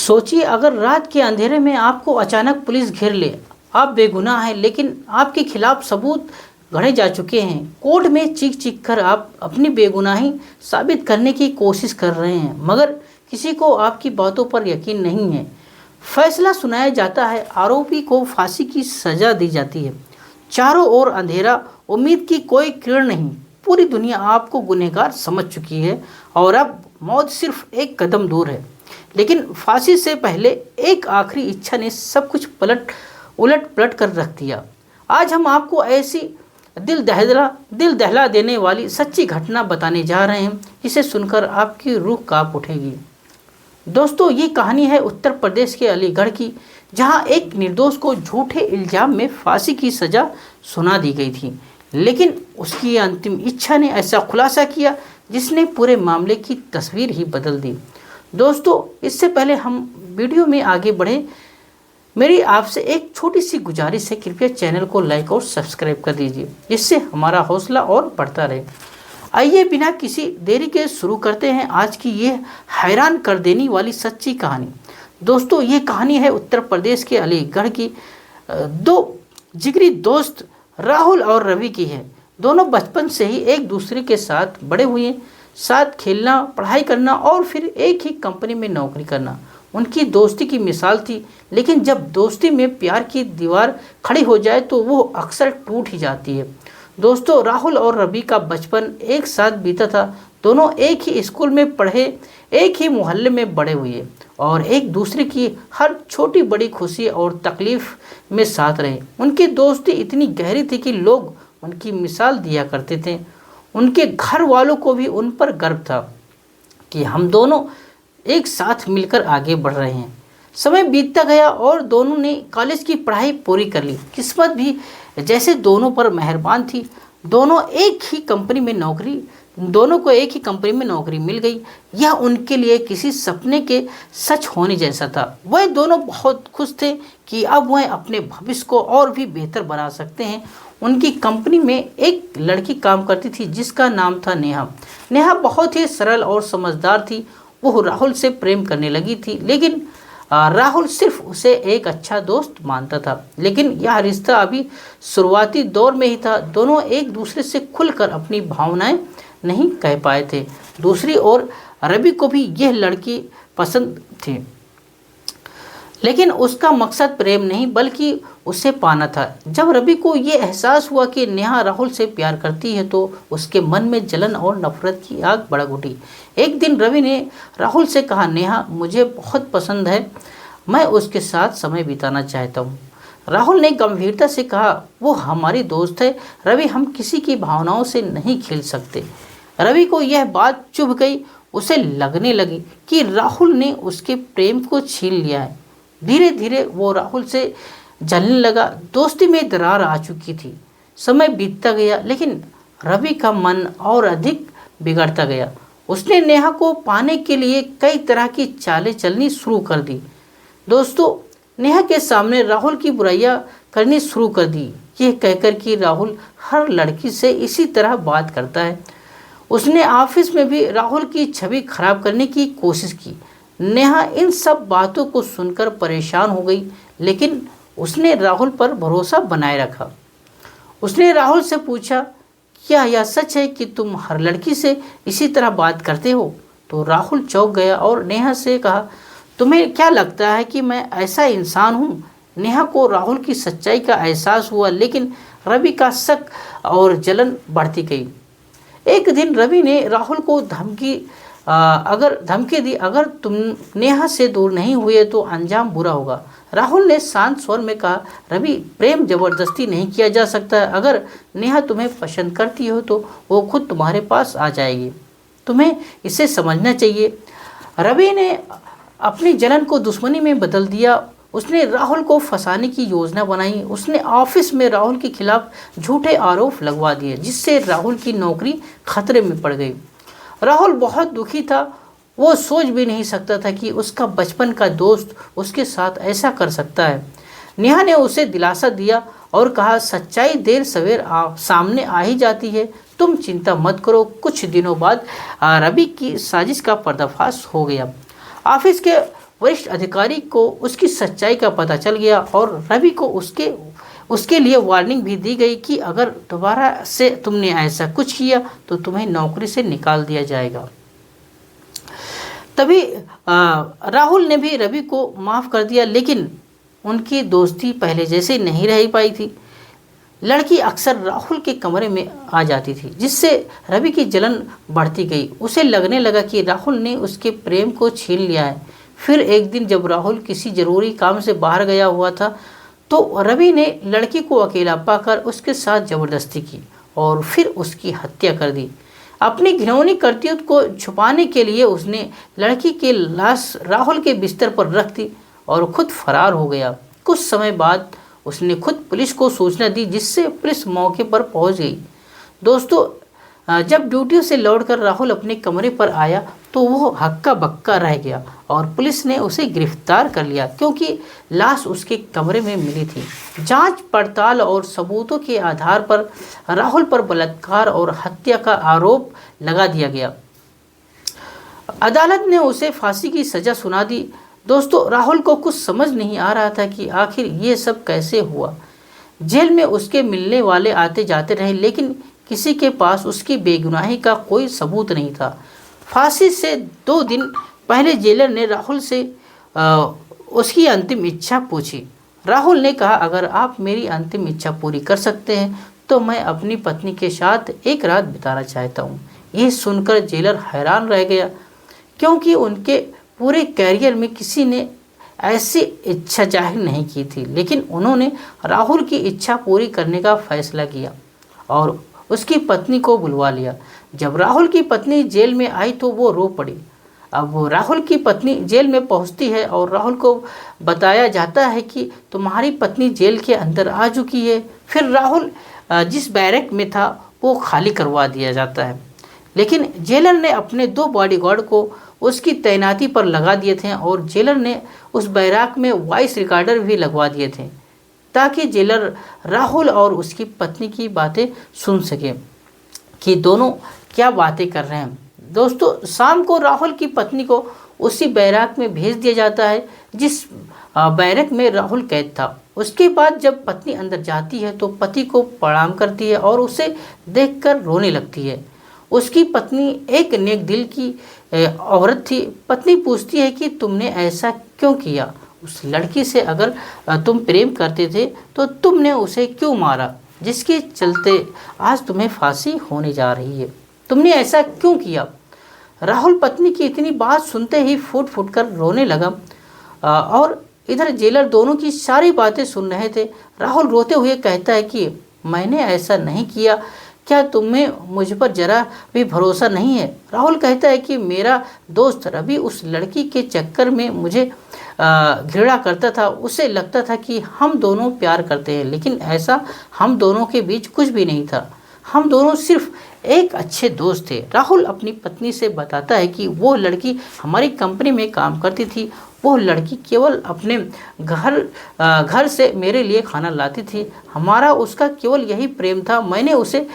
सोचिए, अगर रात के अंधेरे में आपको अचानक पुलिस घेर ले। आप बेगुनाह हैं, लेकिन आपके खिलाफ सबूत गढ़े जा चुके हैं। कोर्ट में चीख चीख कर आप अपनी बेगुनाही साबित करने की कोशिश कर रहे हैं, मगर किसी को आपकी बातों पर यकीन नहीं है। फैसला सुनाया जाता है, आरोपी को फांसी की सजा दी जाती है। चारों ओर अंधेरा, उम्मीद की कोई किरण नहीं। पूरी दुनिया आपको गुनहगार समझ चुकी है और अब मौत सिर्फ एक कदम दूर है। लेकिन फांसी से पहले एक आखिरी इच्छा ने सब कुछ उलट पलट कर रख दिया। आज हम आपको ऐसी दिल दहला देने वाली सच्ची घटना बताने जा रहे हैं, जिसे सुनकर आपकी रूह कांप उठेगी। दोस्तों, ये कहानी है उत्तर प्रदेश के अलीगढ़ की, जहां एक निर्दोष को झूठे इल्जाम में फांसी की सजा सुना दी गई थी। लेकिन उसकी अंतिम इच्छा ने ऐसा खुलासा किया जिसने पूरे मामले की तस्वीर ही बदल दी। दोस्तों, इससे पहले हम वीडियो में आगे बढ़े, मेरी आपसे एक छोटी सी गुजारिश है, कृपया चैनल को लाइक और सब्सक्राइब कर दीजिए, जिससे हमारा हौसला और बढ़ता रहे। आइए बिना किसी देरी के शुरू करते हैं आज की ये हैरान कर देने वाली सच्ची कहानी। दोस्तों, ये कहानी है उत्तर प्रदेश के अलीगढ़ की दो जिगरी दोस्त राहुल और रवि की है। दोनों बचपन से ही एक दूसरे के साथ बड़े हुए, साथ खेलना, पढ़ाई करना और फिर एक ही कंपनी में नौकरी करना उनकी दोस्ती की मिसाल थी। लेकिन जब दोस्ती में प्यार की दीवार खड़ी हो जाए तो वो अक्सर टूट ही जाती है। दोस्तों, राहुल और रवि का बचपन एक साथ बीता था। दोनों एक ही स्कूल में पढ़े, एक ही मोहल्ले में बड़े हुए और एक दूसरे की हर छोटी बड़ी खुशी और तकलीफ में साथ रहे। उनकी दोस्ती इतनी गहरी थी कि लोग उनकी मिसाल दिया करते थे। उनके घर वालों को भी उन पर गर्व था कि हम दोनों एक साथ मिलकर आगे बढ़ रहे हैं। समय बीतता गया और दोनों ने कॉलेज की पढ़ाई पूरी कर ली। किस्मत भी जैसे दोनों पर मेहरबान थी। दोनों को एक ही कंपनी में नौकरी मिल गई। यह उनके लिए किसी सपने के सच होने जैसा था। वह दोनों बहुत खुश थे कि अब वह अपने भविष्य को और भी बेहतर बना सकते हैं। उनकी कंपनी में एक लड़की काम करती थी जिसका नाम था नेहा। नेहा बहुत ही सरल और समझदार थी। वो राहुल से प्रेम करने लगी थी, लेकिन राहुल सिर्फ उसे एक अच्छा दोस्त मानता था। लेकिन यह रिश्ता अभी शुरुआती दौर में ही था। दोनों एक दूसरे से खुलकर अपनी भावनाएं नहीं कह पाए थे। दूसरी ओर रवि को भी यह लड़की पसंद थी, लेकिन उसका मकसद प्रेम नहीं बल्कि उसे पाना था। जब रवि को ये एहसास हुआ कि नेहा राहुल से प्यार करती है तो उसके मन में जलन और नफरत की आग भड़क उठी। एक दिन रवि ने राहुल से कहा, नेहा मुझे बहुत पसंद है, मैं उसके साथ समय बिताना चाहता हूँ। राहुल ने गंभीरता से कहा, वो हमारी दोस्त है रवि, हम किसी की भावनाओं से नहीं खेल सकते। रवि को यह बात चुभ गई। उसे लगने लगी कि राहुल ने उसके प्रेम को छीन लिया है। धीरे धीरे वो राहुल से जलने लगा। दोस्ती में दरार आ चुकी थी। समय बीतता गया, लेकिन रवि का मन और अधिक बिगड़ता गया। उसने नेहा को पाने के लिए कई तरह की चालें चलनी शुरू कर दी। दोस्तों, नेहा के सामने राहुल की बुराइयां करनी शुरू कर दी, यह कहकर कि राहुल हर लड़की से इसी तरह बात करता है। उसने ऑफिस में भी राहुल की छवि खराब करने की कोशिश की। नेहा इन सब बातों को सुनकर परेशान हो गई, लेकिन उसने राहुल पर भरोसा बनाए रखा। उसने राहुल से पूछा, क्या यह सच है कि तुम हर लड़की से इसी तरह बात करते हो? तो राहुल चौंक गया और नेहा से कहा, तुम्हें क्या लगता है कि मैं ऐसा इंसान हूँ? नेहा को राहुल की सच्चाई का एहसास हुआ, लेकिन रवि का शक और जलन बढ़ती गई। एक दिन रवि ने राहुल को धमकी दी, अगर तुम नेहा से दूर नहीं हुए तो अंजाम बुरा होगा। राहुल ने शांत स्वर में कहा, रवि, प्रेम जबरदस्ती नहीं किया जा सकता। अगर नेहा तुम्हें पसंद करती हो तो वो खुद तुम्हारे पास आ जाएगी, तुम्हें इसे समझना चाहिए। रवि ने अपनी जलन को दुश्मनी में बदल दिया। उसने राहुल को फंसाने की योजना बनाई। उसने ऑफिस में राहुल के खिलाफ झूठे आरोप लगवा दिए, जिससे राहुल की नौकरी खतरे में पड़ गई। राहुल बहुत दुखी था। वो सोच भी नहीं सकता था कि उसका बचपन का दोस्त उसके साथ ऐसा कर सकता है। नेहा ने उसे दिलासा दिया और कहा, सच्चाई देर सवेर सामने आ ही जाती है, तुम चिंता मत करो। कुछ दिनों बाद रवि की साजिश का पर्दाफाश हो गया। ऑफिस के वरिष्ठ अधिकारी को उसकी सच्चाई का पता चल गया और रवि को उसके उसके लिए वार्निंग भी दी गई कि अगर दोबारा से तुमने ऐसा कुछ किया तो तुम्हें नौकरी से निकाल दिया जाएगा। तभी राहुल ने भी रवि को माफ़ कर दिया, लेकिन उनकी दोस्ती पहले जैसे नहीं रह पाई थी। लड़की अक्सर राहुल के कमरे में आ जाती थी, जिससे रवि की जलन बढ़ती गई। उसे लगने लगा कि राहुल ने उसके प्रेम को छीन लिया है। फिर एक दिन जब राहुल किसी ज़रूरी काम से बाहर गया हुआ था, तो रवि ने लड़की को अकेला पाकर उसके साथ ज़बरदस्ती की और फिर उसकी हत्या कर दी। अपनी घिनौनी करतूत को छुपाने के लिए उसने लड़की की लाश राहुल के बिस्तर पर रख दी और खुद फरार हो गया। कुछ समय बाद उसने खुद पुलिस को सूचना दी, जिससे पुलिस मौके पर पहुंच गई। दोस्तों, जब ड्यूटी से लौटकर राहुल अपने कमरे पर आया तो वो हक्का बक्का रह गया और पुलिस ने उसे गिरफ्तार कर लिया, क्योंकि लाश उसके कमरे में मिली थी। जांच पड़ताल और सबूतों के आधार पर राहुल पर बलात्कार और हत्या का आरोप लगा दिया गया। अदालत ने उसे फांसी की सज़ा सुना दी। दोस्तों, राहुल को कुछ समझ नहीं आ रहा था कि आखिर ये सब कैसे हुआ। जेल में उसके मिलने वाले आते जाते रहे, लेकिन किसी के पास उसकी बेगुनाही का कोई सबूत नहीं था। फांसी से 2 दिन पहले जेलर ने राहुल से उसकी अंतिम इच्छा पूछी। राहुल ने कहा, अगर आप मेरी अंतिम इच्छा पूरी कर सकते हैं तो मैं अपनी पत्नी के साथ एक रात बिताना चाहता हूँ। ये सुनकर जेलर हैरान रह गया, क्योंकि उनके पूरे कैरियर में किसी ने ऐसी इच्छा जाहिर नहीं की थी। लेकिन उन्होंने राहुल की इच्छा पूरी करने का फैसला किया और उसकी पत्नी को बुलवा लिया। जब राहुल की पत्नी जेल में आई तो वो रो पड़ी। अब वो राहुल की पत्नी जेल में पहुंचती है और राहुल को बताया जाता है कि तुम्हारी पत्नी जेल के अंदर आ चुकी है। फिर राहुल जिस बैरक में था वो खाली करवा दिया जाता है, लेकिन जेलर ने अपने 2 बॉडीगार्ड को उसकी तैनाती पर लगा दिए थे और जेलर ने उस बैराक में वॉइस रिकॉर्डर भी लगवा दिए थे, ताकि जेलर राहुल और उसकी पत्नी की बातें सुन सके कि दोनों क्या बातें कर रहे हैं। दोस्तों, शाम को राहुल की पत्नी को उसी बैराक में भेज दिया जाता है जिस बैरक में राहुल कैद था। उसके बाद जब पत्नी अंदर जाती है तो पति को प्रणाम करती है और उसे देखकर रोने लगती है। उसकी पत्नी एक नेक दिल की औरत थी। पत्नी पूछती है कि तुमने ऐसा क्यों किया? उस लड़की से अगर तुम प्रेम करते थे तो तुमने उसे क्यों मारा, जिसके चलते आज तुम्हें फांसी होने जा रही है? तुमने ऐसा क्यों किया? राहुल पत्नी की इतनी बात सुनते ही फूट फूट कर रोने लगा और इधर जेलर दोनों की सारी बातें सुन रहे थे। राहुल रोते हुए कहता है कि मैंने ऐसा नहीं किया, क्या तुम्हें मुझ पर जरा भी भरोसा नहीं है? राहुल कहता है कि मेरा दोस्त रवि उस लड़की के चक्कर में मुझे घृणा करता था। उसे लगता था कि हम दोनों प्यार करते हैं, लेकिन ऐसा हम दोनों के बीच कुछ भी नहीं था। हम दोनों सिर्फ एक अच्छे दोस्त थे। राहुल अपनी पत्नी से बताता है कि वो लड़की हमारी कंपनी में काम करती थी। वो लड़की केवल अपने घर से मेरे लिए खाना लाती थी। हमारा उसका केवल यही प्रेम था। मैंने उसे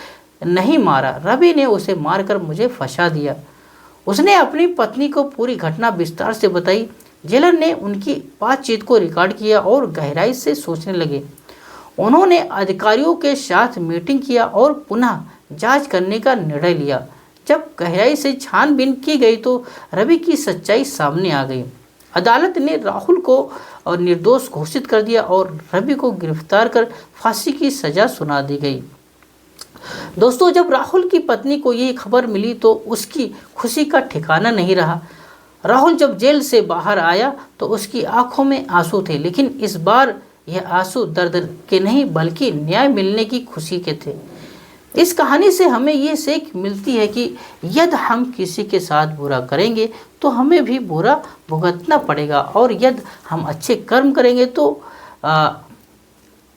नहीं मारा, रवि ने उसे मारकर मुझे फंसा दिया। उसने अपनी पत्नी को पूरी घटना विस्तार से बताई। जेलर ने उनकी बातचीत को रिकॉर्ड किया और गहराई से सोचने लगे। उन्होंने अधिकारियों के साथ मीटिंग किया और पुनः जांच करने का निर्णय लिया। जब गहराई से छानबीन की गई तो रवि की सच्चाई सामने आ गई। अदालत ने राहुल को निर्दोष घोषित कर दिया और रवि को गिरफ्तार कर फांसी की सजा सुना दी गई। दोस्तों, जब राहुल की पत्नी को ये खबर मिली तो उसकी खुशी का ठिकाना नहीं रहा। राहुल जब जेल से बाहर आया तो उसकी आंखों में आंसू थे, लेकिन इस बार यह आंसू दर्द के नहीं बल्कि न्याय मिलने की खुशी के थे। इस कहानी से हमें ये सीख मिलती है कि यदि हम किसी के साथ बुरा करेंगे तो हमें भी बुरा भुगतना पड़ेगा, और यदि हम अच्छे कर्म करेंगे तो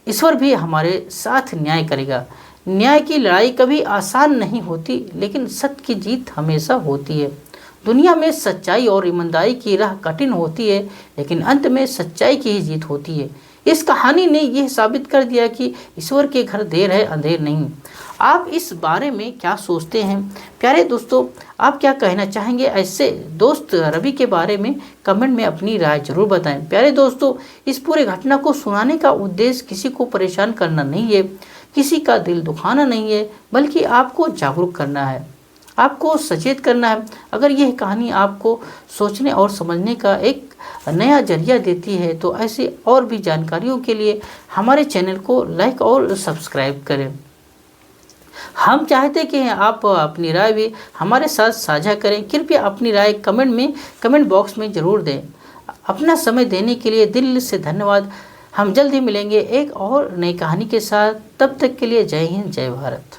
ईश्वर भी हमारे साथ न्याय करेगा। न्याय की लड़ाई कभी आसान नहीं होती, लेकिन सत्य की जीत हमेशा होती है। दुनिया में सच्चाई और ईमानदारी की राह कठिन होती है, लेकिन अंत में सच्चाई की ही जीत होती है। इस कहानी ने यह साबित कर दिया कि ईश्वर के घर देर है अंधेर नहीं। आप इस बारे में क्या सोचते हैं प्यारे दोस्तों? आप क्या कहना चाहेंगे ऐसे दोस्त रवि के बारे में? कमेंट में अपनी राय जरूर बताएं। प्यारे दोस्तों, इस पूरे घटना को सुनाने का उद्देश्य किसी को परेशान करना नहीं है, किसी का दिल दुखाना नहीं है, बल्कि आपको जागरूक करना है, आपको सचेत करना है। अगर यह कहानी आपको सोचने और समझने का एक नया जरिया देती है तो ऐसी और भी जानकारियों के लिए हमारे चैनल को लाइक और सब्सक्राइब करें। हम चाहते कि आप अपनी राय भी हमारे साथ साझा करें। कृपया अपनी राय कमेंट बॉक्स में ज़रूर दें। अपना समय देने के लिए दिल से धन्यवाद। हम जल्द ही मिलेंगे एक और नई कहानी के साथ। तब तक के लिए जय हिंद, जय भारत।